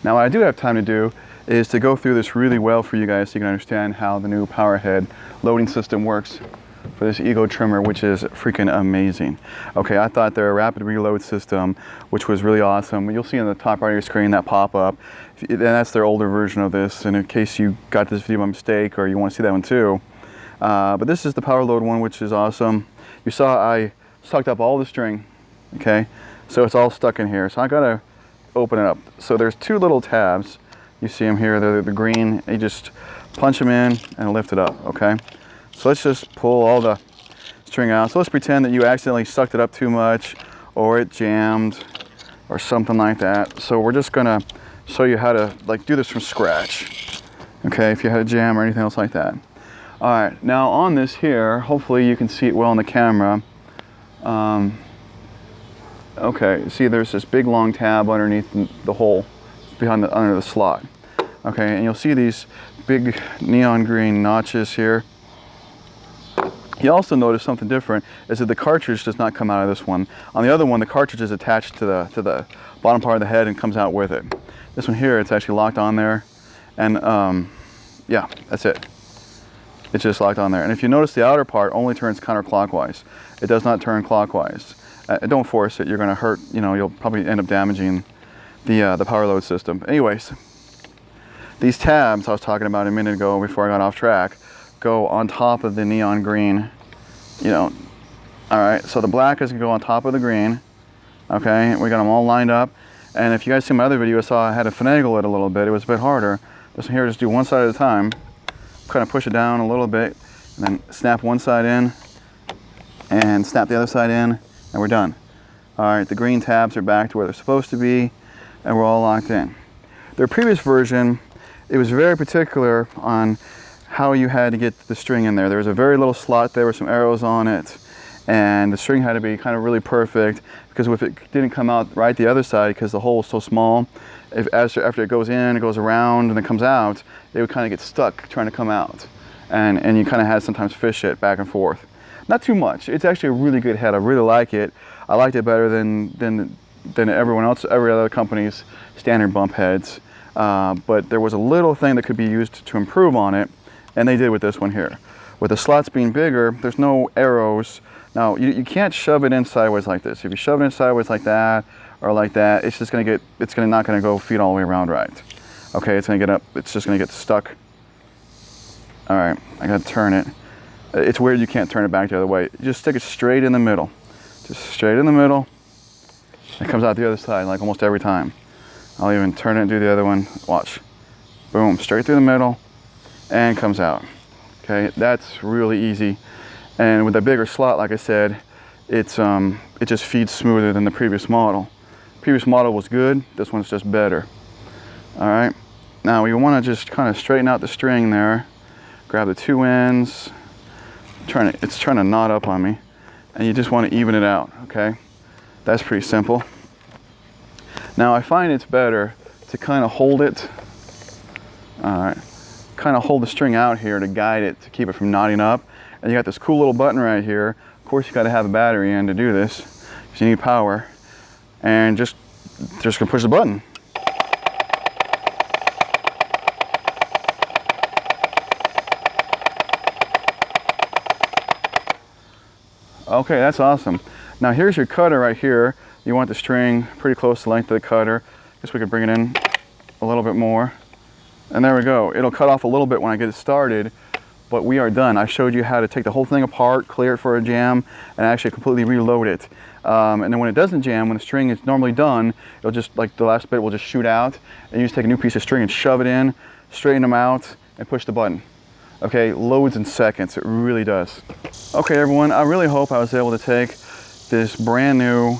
Now what I do have time to do is to go through this really well for you guys so you can understand how the new power head loading system works for this Ego trimmer, which is freaking amazing. Okay, I thought their rapid reload system, which was really awesome. You'll see on the top right of your screen that pop up, and that's their older version of this. And in case you got this video by mistake or you want to see that one too, but this is the POWERLOAD one, which is awesome. You saw I sucked up all the string, okay? So it's all stuck in here. So I gotta open it up. So there's two little tabs. You see them here, they're the green. You just punch them in and lift it up, okay? So let's just pull all the string out. So let's pretend that you accidentally sucked it up too much or it jammed or something like that. So we're just gonna show you how to do this from scratch. Okay, if you had a jam or anything else like that. All right, now on this here, hopefully you can see it well on the camera. Okay, see there's this big long tab underneath the hole, under the slot. Okay, and you'll see these big neon green notches here. You also notice something different is that the cartridge does not come out of this one. On the other one, the cartridge is attached to the bottom part of the head and comes out with it. This one here, it's actually locked on there, and yeah, that's it. It's just locked on there. And if you notice, the outer part only turns counterclockwise. It does not turn clockwise. Don't force it. You're going to hurt. You know, you'll probably end up damaging the POWERLOAD system. Anyways, these tabs I was talking about a minute ago before I got off track go on top of the neon green, you know. All right, so the black is gonna go on top of the green. Okay, we got them all lined up. And if you guys see my other video, I saw I had to finagle it a little bit. It was a bit harder. This one here, just do one side at a time. Kind of push it down a little bit, and then snap one side in, and snap the other side in, and we're done. All right, the green tabs are back to where they're supposed to be, and we're all locked in. Their previous version, it was very particular on how you had to get the string in there. There was a very little slot there with some arrows on it, and the string had to be kind of really perfect, because if it didn't come out right the other side, because the hole is so small, after it goes in, it goes around and it comes out, it would kind of get stuck trying to come out, and you kind of had to sometimes fish it back and forth. Not too much. It's actually a really good head. I really like it. I liked it better than every other company's standard bump heads, but there was a little thing that could be used to improve on it. And they did with this one here. With the slots being bigger, there's no arrows. Now, you can't shove it in sideways like this. If you shove it in sideways like that, or like that, it's just not gonna go feet all the way around right. Okay, it's just gonna get stuck. All right, I gotta turn it. It's weird you can't turn it back the other way. You just stick it straight in the middle. Just straight in the middle. It comes out the other side, like almost every time. I'll even turn it and do the other one. Watch. Boom, straight through the middle. And comes out. Okay, that's really easy. And with a bigger slot, like I said, it just feeds smoother than the previous model. Previous model was good, this one's just better. All right, now we want to just kind of straighten out the string there. Grab the two ends. It's trying to knot up on me, and you just want to even it out. Okay, that's pretty simple. Now I find it's better to kind of hold it. All right. Kind of hold the string out here to guide it, to keep it from knotting up. And you got this cool little button right here. Of course, you got to have a battery in to do this, because you need power. And just gonna push the button. Okay, that's awesome. Now here's your cutter right here. You want the string pretty close to the length of the cutter. Guess we could bring it in a little bit more. And there we go. It'll cut off a little bit when I get it started, but we are done. I showed you how to take the whole thing apart, clear it for a jam, and actually completely reload it. And then when it doesn't jam, when the string is normally done, it'll just, like the last bit will just shoot out, and you just take a new piece of string and shove it in, straighten them out, and push the button. Okay, loads in seconds, it really does. Okay everyone, I really hope I was able to take this brand new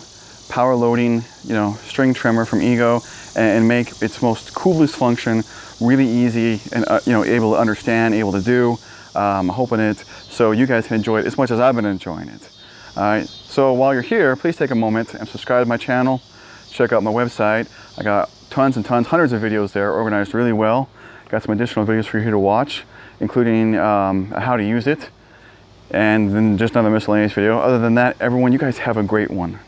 power loading, string trimmer from Ego and make its most coolest function really easy and able to understand, able to do. I'm hoping it so you guys can enjoy it as much as I've been enjoying it. All right, so while you're here, please take a moment and subscribe to my channel. Check out my website. I got tons and tons, hundreds of videos there organized really well. Got some additional videos for you to watch, including how to use it, and then just another miscellaneous video. Other than that, everyone, you guys have a great one.